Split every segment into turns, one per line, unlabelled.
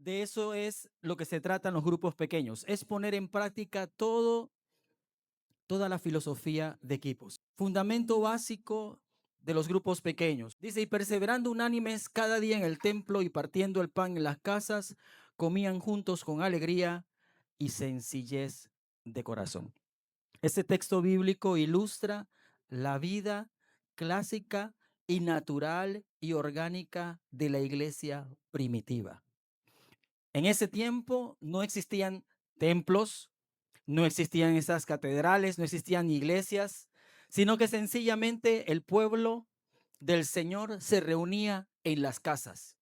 De eso es lo que se tratan los grupos pequeños, es poner en práctica toda la filosofía de equipos. Fundamento básico de los grupos pequeños. Dice, y perseverando unánimes cada día en el templo y partiendo el pan en las casas, comían juntos con alegría y sencillez de corazón. Este texto bíblico ilustra la vida clásica y natural y orgánica de la iglesia primitiva. En ese tiempo no existían templos, no existían esas catedrales, no existían iglesias, sino que sencillamente el pueblo del Señor se reunía en las casas.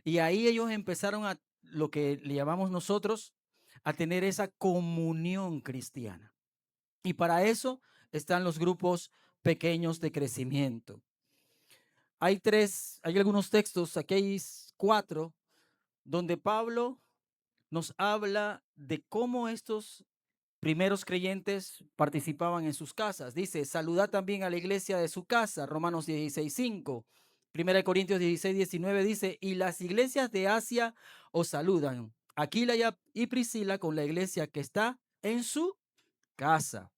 Y ahí ellos empezaron a lo que le llamamos nosotros a tener esa comunión cristiana. Y para eso están los grupos pequeños de crecimiento. Hay algunos textos, aquí hay 4, donde Pablo nos habla de cómo estos primeros creyentes participaban en sus casas. Dice, saludad también a la iglesia de su casa, Romanos 16:5. Primera de Corintios 16:19 dice, y las iglesias de Asia os saludan. Aquila y Priscila con la iglesia que está en su casa.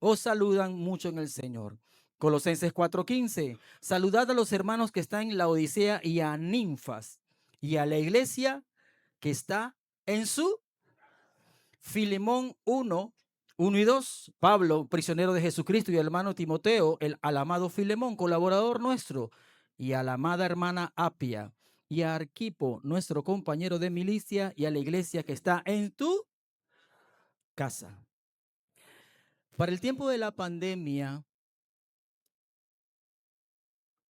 Os saludan mucho en el Señor. Colosenses 4:15. Saludad a los hermanos que están en la Odisea y a Ninfas y a la iglesia que está en su Filemón 1 y 2. Pablo, prisionero de Jesucristo, y el hermano Timoteo, al amado Filemón, colaborador nuestro, y a la amada hermana Apia, y a Arquipo, nuestro compañero de milicia, y a la iglesia que está en tu casa. Para el tiempo de la pandemia,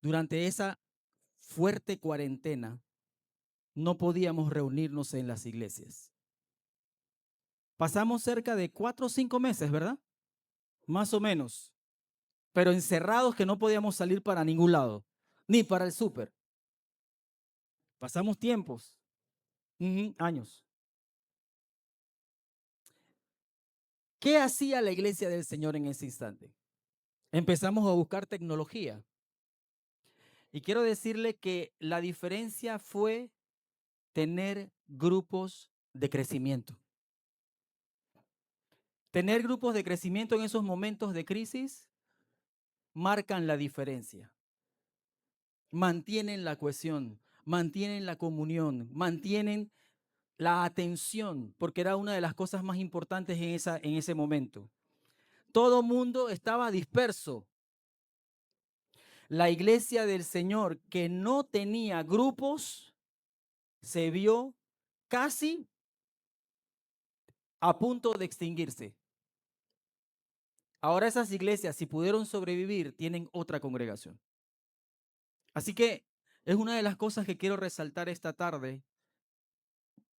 durante esa fuerte cuarentena, no podíamos reunirnos en las iglesias. Pasamos cerca de 4 o 5 meses, ¿verdad? Más o menos. Pero encerrados que no podíamos salir para ningún lado, ni para el súper. Pasamos tiempos, años. ¿Qué hacía la iglesia del Señor en ese instante? Empezamos a buscar tecnología. Y quiero decirle que la diferencia fue tener grupos de crecimiento. Tener grupos de crecimiento en esos momentos de crisis marcan la diferencia. Mantienen la cohesión, mantienen la comunión, mantienen la atención, porque era una de las cosas más importantes en ese momento. Todo mundo estaba disperso. La iglesia del Señor que no tenía grupos se vio casi a punto de extinguirse. Ahora esas iglesias, si pudieron sobrevivir, tienen otra congregación. Así que es una de las cosas que quiero resaltar esta tarde.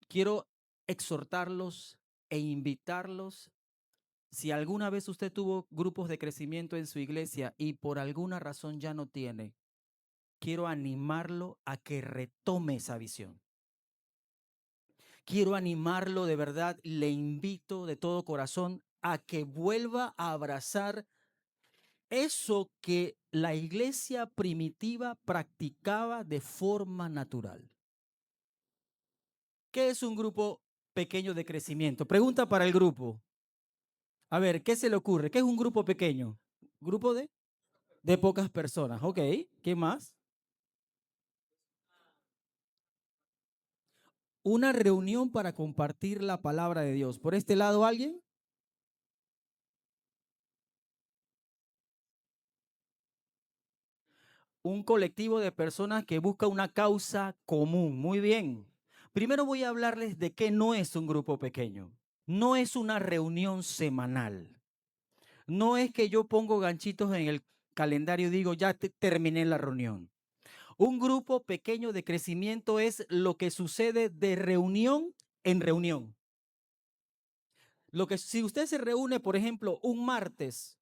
Quiero exhortarlos e invitarlos. Si alguna vez usted tuvo grupos de crecimiento en su iglesia y por alguna razón ya no tiene, quiero animarlo a que retome esa visión. Quiero animarlo de verdad, le invito de todo corazón a que vuelva a abrazar eso que la iglesia primitiva practicaba de forma natural. ¿Qué es un grupo pequeño de crecimiento? Pregunta para el grupo. A ver, ¿qué se le ocurre? ¿Qué es un grupo pequeño? ¿Grupo de pocas personas? Ok, ¿qué más? Una reunión para compartir la palabra de Dios. ¿Por este lado alguien? Un colectivo de personas que busca una causa común. Muy bien. Primero voy a hablarles de qué no es un grupo pequeño. No es una reunión semanal. No es que yo pongo ganchitos en el calendario y digo, ya terminé la reunión. Un grupo pequeño de crecimiento es lo que sucede de reunión en reunión. Lo que si usted se reúne, por ejemplo, un martes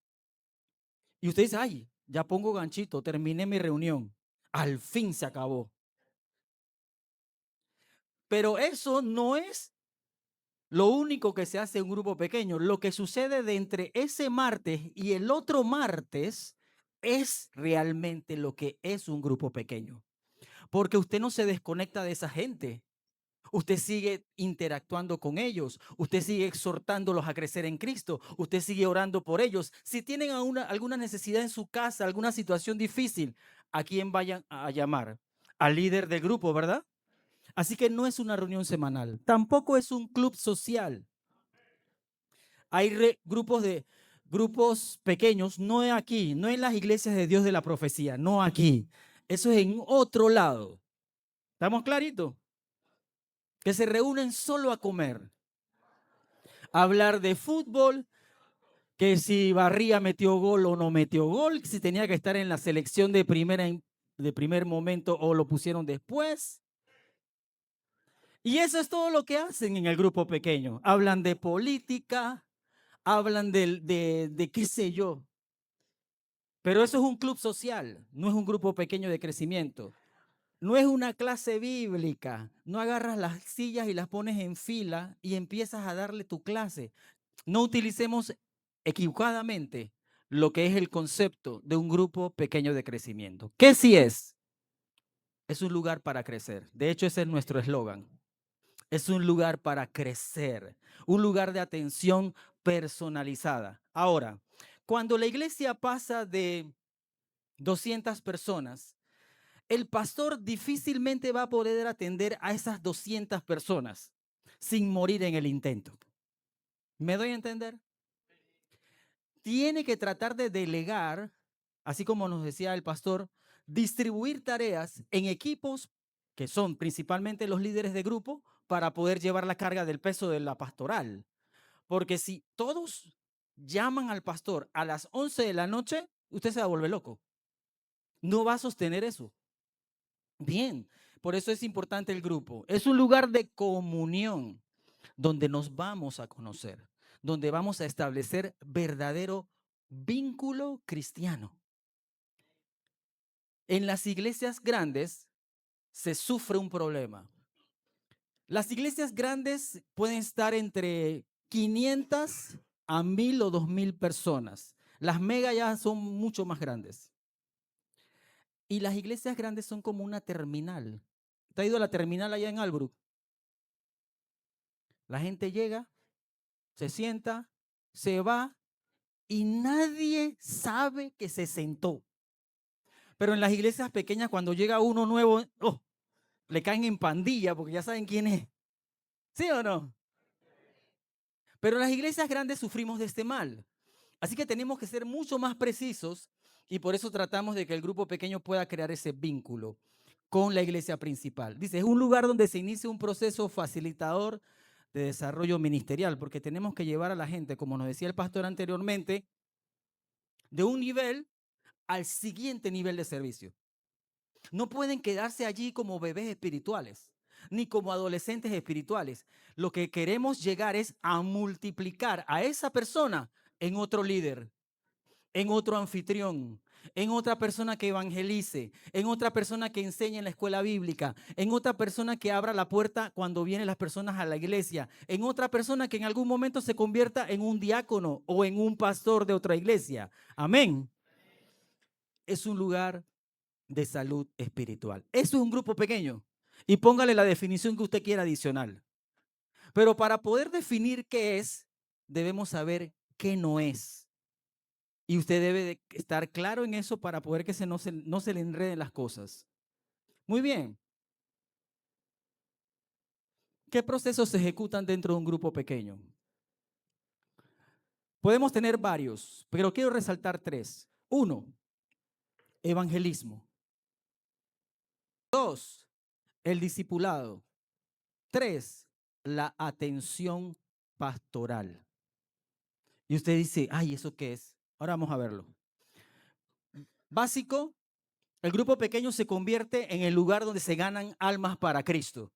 y usted dice, ay, ya pongo ganchito, terminé mi reunión. Al fin se acabó. Pero eso no es lo único que se hace en un grupo pequeño. Lo que sucede de entre ese martes y el otro martes es realmente lo que es un grupo pequeño. Porque usted no se desconecta de esa gente. Usted sigue interactuando con ellos. Usted sigue exhortándolos a crecer en Cristo. Usted sigue orando por ellos. Si tienen alguna necesidad en su casa, alguna situación difícil, ¿a quién vayan a llamar? Al líder del grupo, ¿verdad? Así que no es una reunión semanal. Tampoco es un club social. Hay grupos pequeños, no aquí, no en las iglesias de Dios de la profecía, no aquí. Eso es en otro lado. ¿Estamos claritos? Que se reúnen solo a comer, a hablar de fútbol, que si Barría metió gol o no metió gol, si tenía que estar en la selección de primer momento o lo pusieron después. Y eso es todo lo que hacen en el grupo pequeño. Hablan de política, hablan de qué sé yo. Pero eso es un club social, no es un grupo pequeño de crecimiento. No es una clase bíblica. No agarras las sillas y las pones en fila y empiezas a darle tu clase. No utilicemos equivocadamente lo que es el concepto de un grupo pequeño de crecimiento. ¿Qué sí es? Es un lugar para crecer. De hecho, ese es nuestro eslogan. Es un lugar para crecer, un lugar de atención personalizada. Ahora, cuando la iglesia pasa de 200 personas, el pastor difícilmente va a poder atender a esas 200 personas sin morir en el intento. ¿Me doy a entender? Tiene que tratar de delegar, así como nos decía el pastor, distribuir tareas en equipos que son principalmente los líderes de grupo para poder llevar la carga del peso de la pastoral. Porque si todos llaman al pastor a las 11 de la noche, usted se va a volver loco. No va a sostener eso. Bien, por eso es importante el grupo. Es un lugar de comunión donde nos vamos a conocer, donde vamos a establecer verdadero vínculo cristiano. En las iglesias grandes se sufre un problema. Las iglesias grandes pueden estar entre 500 a 1000 o 2000 personas. Las mega ya son mucho más grandes. Y las iglesias grandes son como una terminal. ¿Te ha ido a la terminal allá en Albrook? La gente llega, se sienta, se va y nadie sabe que se sentó. Pero en las iglesias pequeñas, cuando llega uno nuevo, oh, le caen en pandilla porque ya saben quién es. ¿Sí o no? Pero en las iglesias grandes sufrimos de este mal. Así que tenemos que ser mucho más precisos y por eso tratamos de que el grupo pequeño pueda crear ese vínculo con la iglesia principal. Dice, es un lugar donde se inicia un proceso facilitador de desarrollo ministerial, porque tenemos que llevar a la gente, como nos decía el pastor anteriormente, de un nivel al siguiente nivel de servicio. No pueden quedarse allí como bebés espirituales, ni como adolescentes espirituales. Lo que queremos llegar es a multiplicar a esa persona en otro líder, en otro anfitrión, en otra persona que evangelice, en otra persona que enseñe en la escuela bíblica, en otra persona que abra la puerta cuando vienen las personas a la iglesia, en otra persona que en algún momento se convierta en un diácono o en un pastor de otra iglesia. Amén. Es un lugar de salud espiritual. Eso es un grupo pequeño. Y póngale la definición que usted quiera adicional. Pero para poder definir qué es, debemos saber qué no es. Y usted debe de estar claro en eso para poder que no se le enreden las cosas. Muy bien. ¿Qué procesos se ejecutan dentro de un grupo pequeño? Podemos tener varios, pero quiero resaltar tres. Uno, evangelismo. Dos, el discipulado. Tres, la atención pastoral. Y usted dice, ay, ¿eso qué es? Ahora vamos a verlo. Básico, el grupo pequeño se convierte en el lugar donde se ganan almas para Cristo.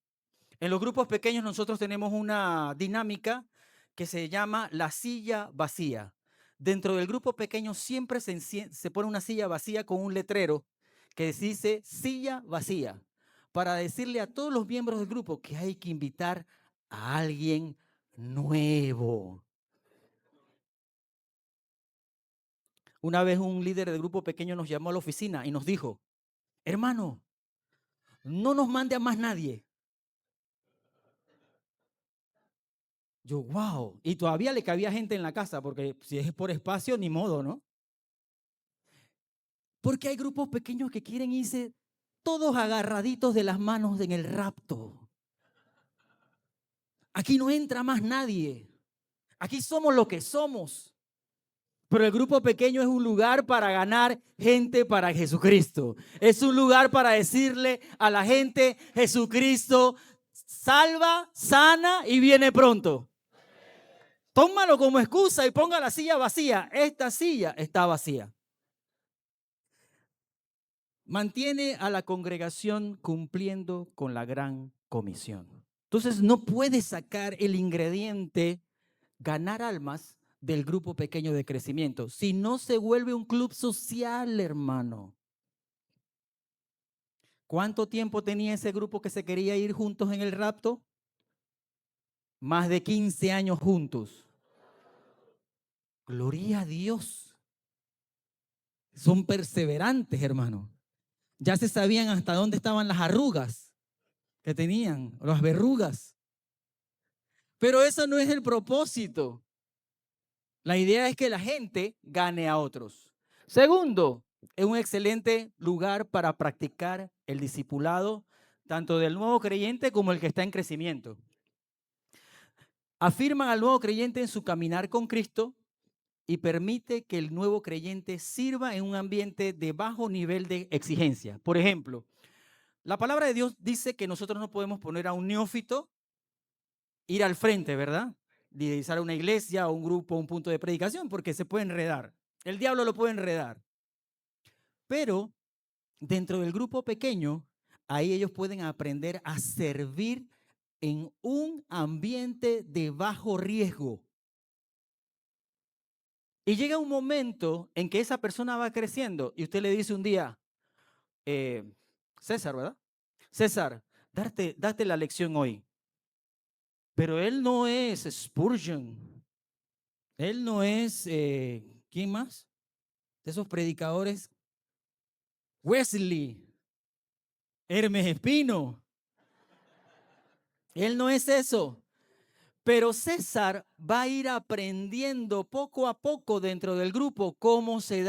En los grupos pequeños nosotros tenemos una dinámica que se llama la silla vacía. Dentro del grupo pequeño siempre se pone una silla vacía con un letrero que dice silla vacía, para decirle a todos los miembros del grupo que hay que invitar a alguien nuevo. Una vez un líder del grupo pequeño nos llamó a la oficina y nos dijo, hermano, no nos mande a más nadie. Yo, wow. Y todavía le cabía gente en la casa, porque si es por espacio, ni modo, ¿no? Porque hay grupos pequeños que quieren irse todos agarraditos de las manos en el rapto. Aquí no entra más nadie. Aquí somos lo que somos. Pero el grupo pequeño es un lugar para ganar gente para Jesucristo. Es un lugar para decirle a la gente, Jesucristo salva, sana y viene pronto. Tómalo como excusa y ponga la silla vacía. Esta silla está vacía. Mantiene a la congregación cumpliendo con la gran comisión. Entonces no puedes sacar el ingrediente ganar almas del grupo pequeño de crecimiento. Si no se vuelve un club social, hermano. ¿Cuánto tiempo tenía ese grupo que se quería ir juntos en el rapto? Más de 15 años juntos. Gloria a Dios. Son perseverantes, hermano. Ya se sabían hasta dónde estaban las arrugas que tenían, las verrugas. Pero eso no es el propósito. La idea es que la gente gane a otros. Segundo, es un excelente lugar para practicar el discipulado, tanto del nuevo creyente como el que está en crecimiento. Afirman al nuevo creyente en su caminar con Cristo y permite que el nuevo creyente sirva en un ambiente de bajo nivel de exigencia. Por ejemplo, la palabra de Dios dice que nosotros no podemos poner a un neófito ir al frente, ¿verdad? Liderizar una iglesia o un grupo, un punto de predicación, porque se puede enredar. El diablo lo puede enredar. Pero dentro del grupo pequeño, ahí ellos pueden aprender a servir en un ambiente de bajo riesgo. Y llega un momento en que esa persona va creciendo y usted le dice un día, César, ¿verdad? César, date la lección hoy. Pero él no es Spurgeon. Él no es, ¿quién más? De esos predicadores. Wesley, Hermes Espino. Él no es eso. Pero César va a ir aprendiendo poco a poco dentro del grupo cómo se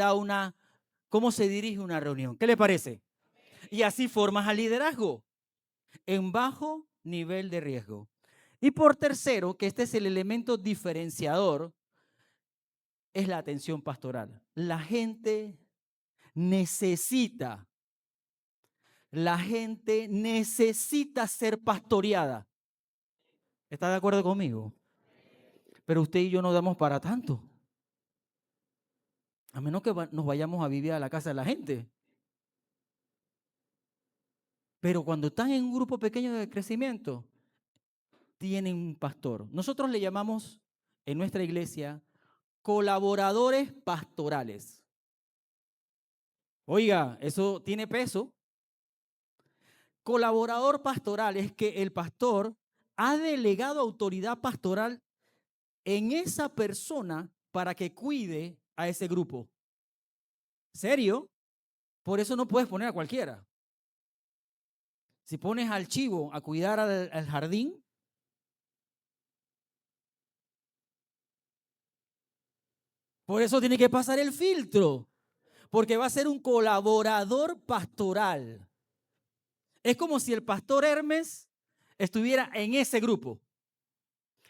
dirige una reunión. ¿Qué le parece? Y así formas al liderazgo en bajo nivel de riesgo. Y por tercero, que este es el elemento diferenciador, es la atención pastoral. Necesita, la gente necesita ser pastoreada. ¿Está de acuerdo conmigo? Pero usted y yo no damos para tanto. A menos que nos vayamos a vivir a la casa de la gente. Pero cuando están en un grupo pequeño de crecimiento, tienen un pastor. Nosotros le llamamos en nuestra iglesia colaboradores pastorales. Oiga, eso tiene peso. Colaborador pastoral es que el pastor ha delegado autoridad pastoral en esa persona para que cuide a ese grupo. ¿Serio? Por eso no puedes poner a cualquiera. Si pones al chivo a cuidar al jardín, por eso tiene que pasar el filtro, porque va a ser un colaborador pastoral. Es como si el pastor Hermes estuviera en ese grupo.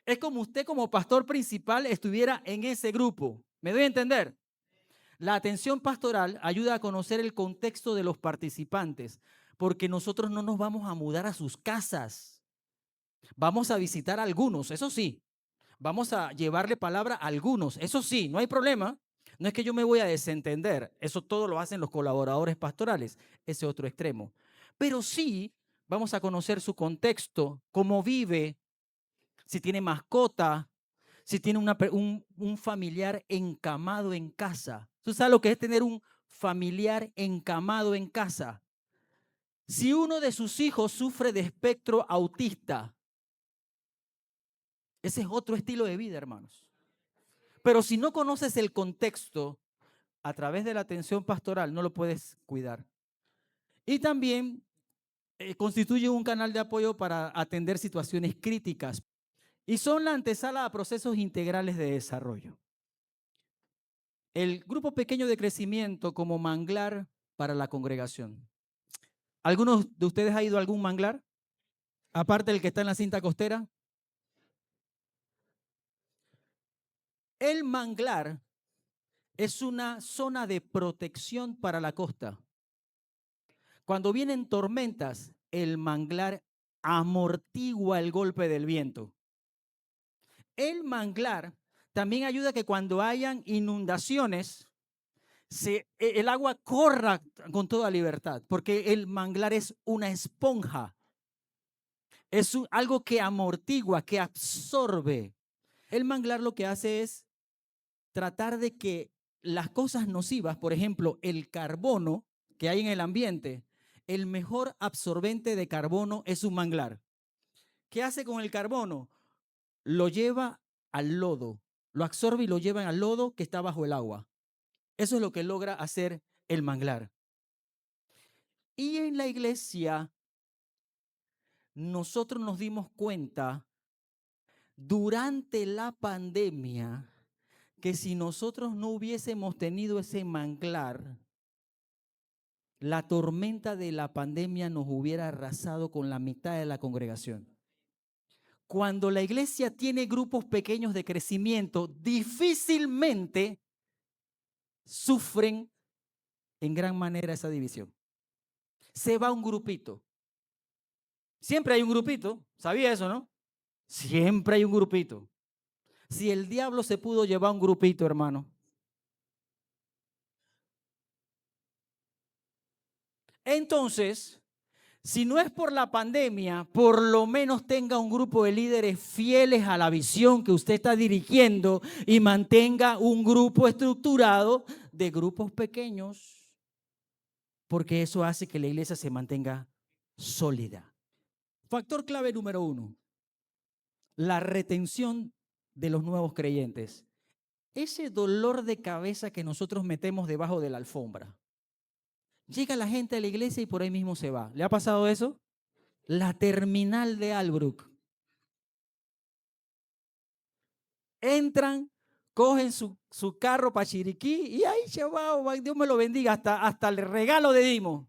Es como usted como pastor principal estuviera en ese grupo. ¿Me doy a entender? La atención pastoral ayuda a conocer el contexto de los participantes, porque nosotros no nos vamos a mudar a sus casas. Vamos a visitar a algunos, eso sí. Vamos a llevarle palabra a algunos, eso sí, no hay problema. No es que yo me voy a desentender, eso todo lo hacen los colaboradores pastorales, ese otro extremo. Pero sí vamos a conocer su contexto, cómo vive, si tiene mascota, si tiene un familiar encamado en casa. ¿Tú sabes lo que es tener un familiar encamado en casa? Si uno de sus hijos sufre de espectro autista, ese es otro estilo de vida, hermanos. Pero si no conoces el contexto, a través de la atención pastoral no lo puedes cuidar. Y también constituye un canal de apoyo para atender situaciones críticas. y son la antesala a procesos integrales de desarrollo. El grupo pequeño de crecimiento como manglar para la congregación. ¿Algunos de ustedes ha ido a algún manglar? Aparte del que está en la cinta costera. El manglar es una zona de protección para la costa. Cuando vienen tormentas, el manglar amortigua el golpe del viento. El manglar también ayuda a que cuando hayan inundaciones, el agua corra con toda libertad, porque el manglar es una esponja. Es algo que amortigua, que absorbe. El manglar lo que hace es tratar de que las cosas nocivas, por ejemplo, el carbono que hay en el ambiente, el mejor absorbente de carbono es un manglar. ¿Qué hace con el carbono? Lo lleva al lodo, lo absorbe y lo lleva al lodo que está bajo el agua. Eso es lo que logra hacer el manglar. Y en la iglesia, nosotros nos dimos cuenta durante la pandemia que si nosotros no hubiésemos tenido ese manglar, la tormenta de la pandemia nos hubiera arrasado con la mitad de la congregación. Cuando la iglesia tiene grupos pequeños de crecimiento, difícilmente sufren en gran manera esa división. Se va un grupito. Siempre hay un grupito, ¿sabía eso, no? Siempre hay un grupito. Si el diablo se pudo llevar un grupito, hermano. Entonces, si no es por la pandemia, por lo menos tenga un grupo de líderes fieles a la visión que usted está dirigiendo y mantenga un grupo estructurado de grupos pequeños, porque eso hace que la iglesia se mantenga sólida. Factor clave número 1, la retención de los nuevos creyentes. Ese dolor de cabeza que nosotros metemos debajo de la alfombra. Llega la gente a la iglesia y por ahí mismo se va. ¿Le ha pasado eso? La terminal de Albrook. Entran, cogen su carro para Chiriquí y ahí se va, Dios me lo bendiga, hasta el regalo le dimos.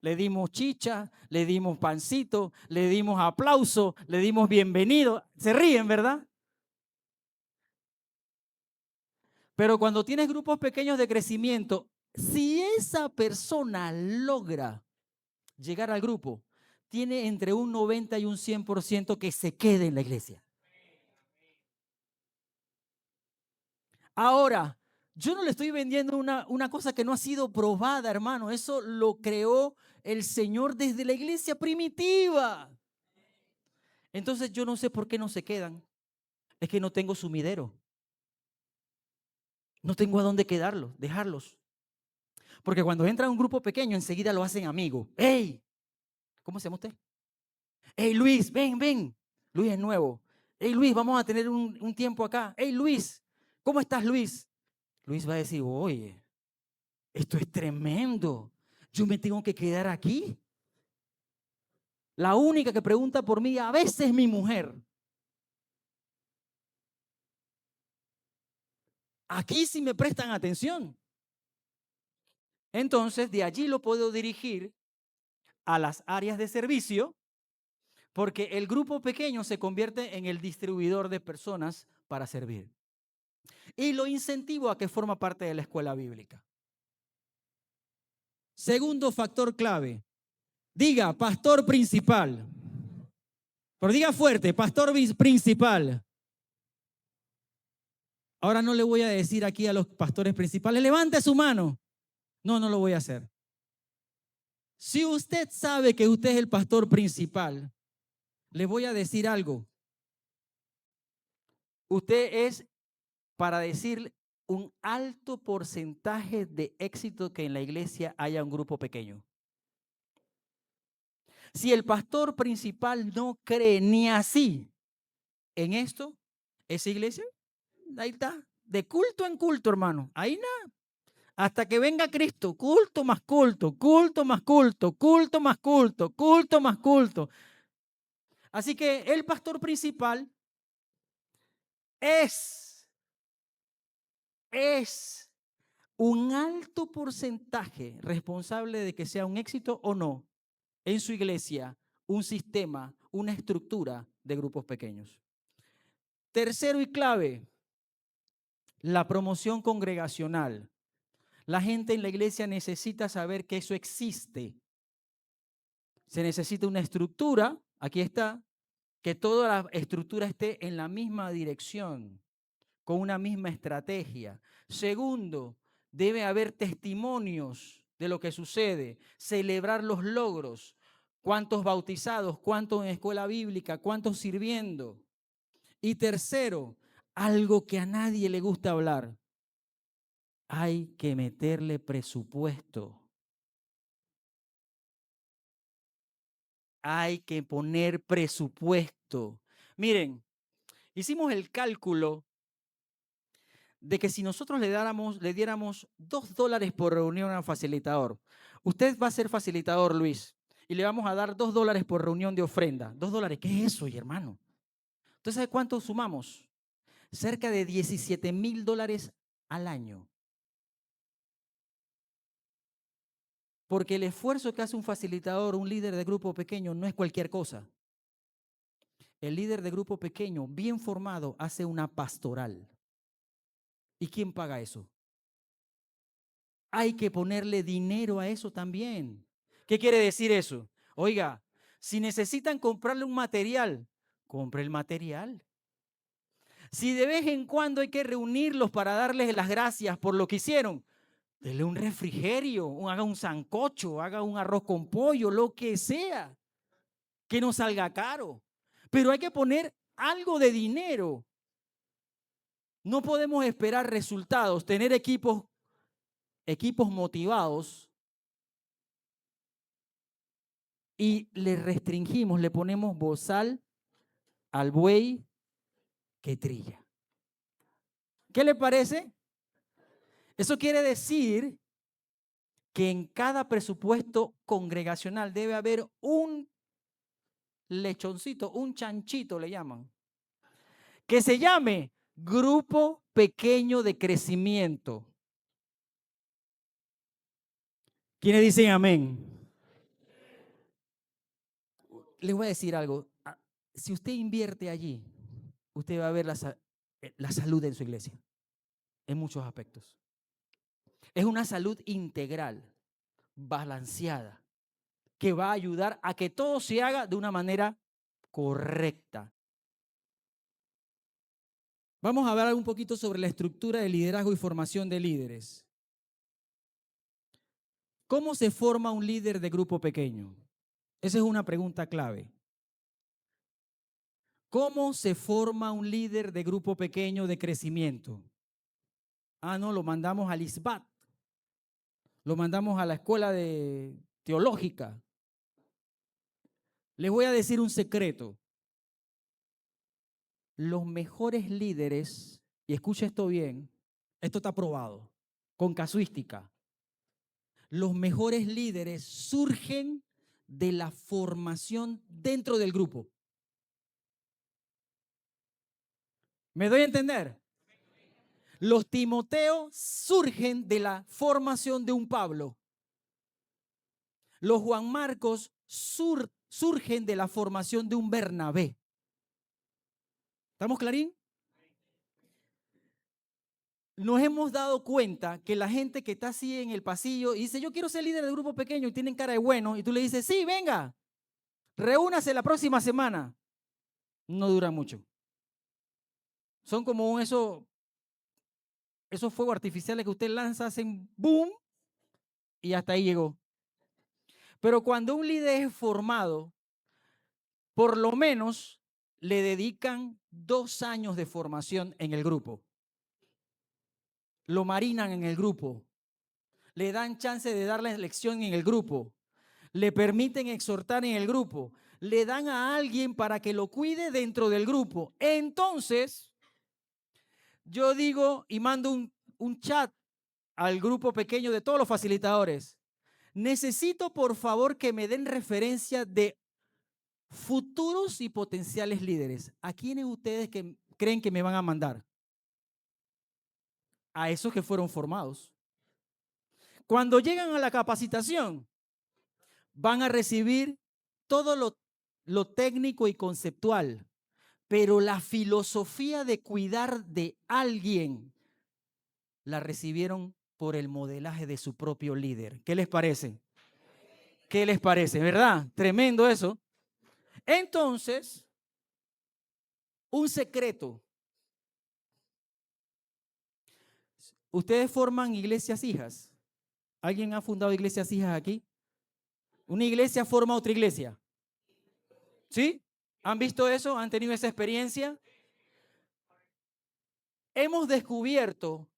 Le dimos chicha, le dimos pancito, le dimos aplauso, le dimos bienvenido. Se ríen, ¿verdad? Pero cuando tienes grupos pequeños de crecimiento, si esa persona logra llegar al grupo, tiene entre un 90 y un 100% que se quede en la iglesia. Ahora, yo no le estoy vendiendo una cosa que no ha sido probada, hermano. Eso lo creó el Señor desde la iglesia primitiva. Entonces yo no sé por qué no se quedan. Es que no tengo sumidero. No tengo a dónde dejarlos. Porque cuando entra un grupo pequeño, enseguida lo hacen amigo. ¡Ey! ¿Cómo se llama usted? ¡Ey, Luis! Ven. Luis es nuevo. ¡Ey, Luis! Vamos a tener un tiempo acá. ¡Ey, Luis! ¿Cómo estás, Luis? Luis va a decir, oye, esto es tremendo. Yo me tengo que quedar aquí. La única que pregunta por mí a veces es mi mujer. Aquí sí me prestan atención. Entonces, de allí lo puedo dirigir a las áreas de servicio, porque el grupo pequeño se convierte en el distribuidor de personas para servir. Y lo incentivo a que forma parte de la escuela bíblica. Segundo factor clave. Diga, pastor principal. Pero diga fuerte, pastor principal. Ahora no le voy a decir aquí a los pastores principales, levante su mano. No lo voy a hacer. Si usted sabe que usted es el pastor principal, le voy a decir algo. Usted es, para decir, un alto porcentaje de éxito que en la iglesia haya un grupo pequeño. Si el pastor principal no cree ni así en esto, esa iglesia, ahí está, de culto en culto, hermano. Ahí nada. Hasta que venga Cristo, culto más culto, culto más culto, culto más culto, culto más culto. Así que el pastor principal es un alto porcentaje responsable de que sea un éxito o no en su iglesia, un sistema, una estructura de grupos pequeños. Tercero y clave, la promoción congregacional. La gente en la iglesia necesita saber que eso existe. Se necesita una estructura, aquí está, que toda la estructura esté en la misma dirección, con una misma estrategia. Segundo, debe haber testimonios de lo que sucede, celebrar los logros, cuántos bautizados, cuántos en escuela bíblica, cuántos sirviendo. Y tercero, algo que a nadie le gusta hablar, hay que meterle presupuesto. Hay que poner presupuesto. Miren, hicimos el cálculo de que si nosotros le diéramos $2 por reunión al facilitador, usted va a ser facilitador, Luis, y le vamos a dar $2 por reunión de ofrenda. $2, ¿qué es eso, hermano? ¿Usted sabe cuánto sumamos? Cerca de $17,000 al año. Porque el esfuerzo que hace un facilitador, un líder de grupo pequeño, no es cualquier cosa. El líder de grupo pequeño, bien formado, hace una pastoral. ¿Y quién paga eso? Hay que ponerle dinero a eso también. ¿Qué quiere decir eso? Oiga, si necesitan comprarle un material, compre el material. Si de vez en cuando hay que reunirlos para darles las gracias por lo que hicieron, denle un refrigerio, haga un sancocho, haga un arroz con pollo, lo que sea, que no salga caro. Pero hay que poner algo de dinero. No podemos esperar resultados, tener equipos motivados y le restringimos, le ponemos bozal al buey que trilla. ¿Qué le parece? Eso quiere decir que en cada presupuesto congregacional debe haber un lechoncito, un chanchito le llaman, que se llame grupo pequeño de crecimiento. ¿Quiénes dicen amén? Les voy a decir algo. Si usted invierte allí, usted va a ver la salud en su iglesia, en muchos aspectos. Es una salud integral, balanceada, que va a ayudar a que todo se haga de una manera correcta. Vamos a hablar un poquito sobre la estructura de liderazgo y formación de líderes. ¿Cómo se forma un líder de grupo pequeño? Esa es una pregunta clave. ¿Cómo se forma un líder de grupo pequeño de crecimiento? No, lo mandamos al ISBAT, lo mandamos a la escuela teológica. Les voy a decir un secreto. Los mejores líderes, y escucha esto bien, esto está probado, con casuística. Los mejores líderes surgen de la formación dentro del grupo. ¿Me doy a entender? Los Timoteos surgen de la formación de un Pablo. Los Juan Marcos surgen de la formación de un Bernabé. ¿Estamos clarín? Nos hemos dado cuenta que la gente que está así en el pasillo y dice, yo quiero ser líder de grupo pequeño y tienen cara de bueno, y tú le dices, sí, venga, reúnase la próxima semana. No dura mucho. Son como esos fuegos artificiales que usted lanza, hacen boom y hasta ahí llegó. Pero cuando un líder es formado, por lo menos le dedican 2 años de formación en el grupo. Lo marinan en el grupo. Le dan chance de darle lección en el grupo. Le permiten exhortar en el grupo. Le dan a alguien para que lo cuide dentro del grupo. Entonces, yo digo y mando un chat al grupo pequeño de todos los facilitadores. Necesito, por favor, que me den referencia de futuros y potenciales líderes. ¿A quiénes ustedes creen que me van a mandar? A esos que fueron formados. Cuando llegan a la capacitación, van a recibir todo lo técnico y conceptual, pero la filosofía de cuidar de alguien la recibieron por el modelaje de su propio líder. ¿Qué les parece? ¿Qué les parece? ¿Verdad? Tremendo eso. Entonces, un secreto. Ustedes forman iglesias hijas. ¿Alguien ha fundado iglesias hijas aquí? Una iglesia forma otra iglesia. ¿Sí? ¿Han visto eso? ¿Han tenido esa experiencia? Hemos descubierto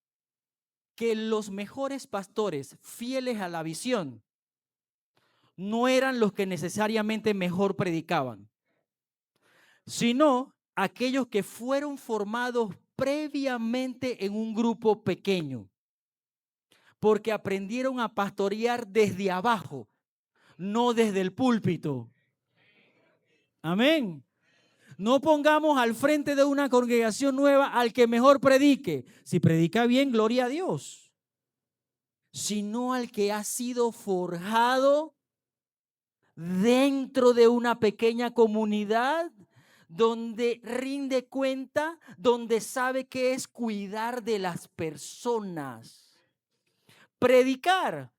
que los mejores pastores fieles a la visión no eran los que necesariamente mejor predicaban, sino aquellos que fueron formados previamente en un grupo pequeño, porque aprendieron a pastorear desde abajo, no desde el púlpito. Amén. No pongamos al frente de una congregación nueva al que mejor predique. Si predica bien, gloria a Dios. Sino al que ha sido forjado dentro de una pequeña comunidad donde rinde cuenta, donde sabe que es cuidar de las personas. Predicar,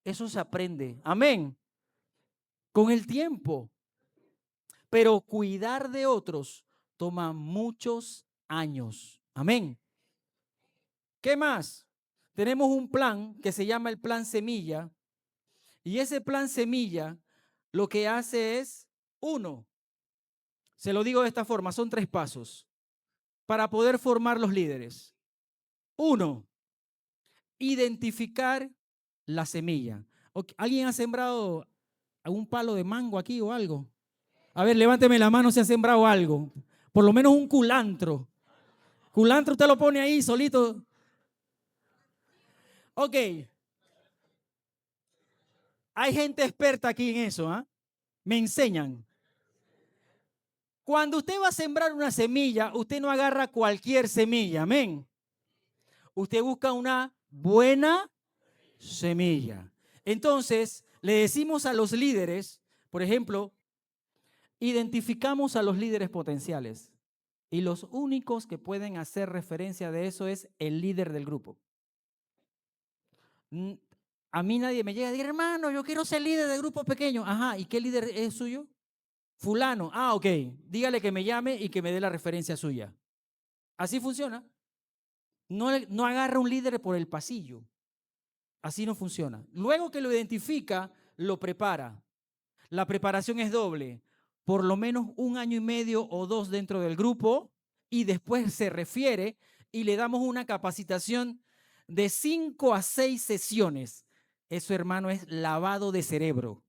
eso se aprende. Amén. Con el tiempo. Pero cuidar de otros toma muchos años. Amén. ¿Qué más? Tenemos un plan que se llama el Plan Semilla. Y ese Plan Semilla lo que hace es, uno, se lo digo de esta forma, son 3 pasos para poder formar los líderes. Uno, identificar la semilla. ¿Alguien ha sembrado algún palo de mango aquí o algo? A ver, levánteme la mano si ha sembrado algo. Por lo menos un culantro. Culantro usted lo pone ahí solito. Ok. Hay gente experta aquí en eso, ¿ah? Me enseñan. Cuando usted va a sembrar una semilla, usted no agarra cualquier semilla, amén. Usted busca una buena semilla. Entonces, le decimos a los líderes, por ejemplo, identificamos a los líderes potenciales. Y los únicos que pueden hacer referencia de eso es el líder del grupo. A mí nadie me llega a decir, hermano, yo quiero ser líder del grupo pequeño. Ajá, ¿y qué líder es suyo? Fulano. Ah, ok. Dígale que me llame y que me dé la referencia suya. Así funciona. No agarra un líder por el pasillo. Así no funciona. Luego que lo identifica, lo prepara. La preparación es doble. Por lo menos 1 año y medio o 2 dentro del grupo y después se refiere y le damos una capacitación de 5 a 6 sesiones. Eso, hermano, es lavado de cerebro.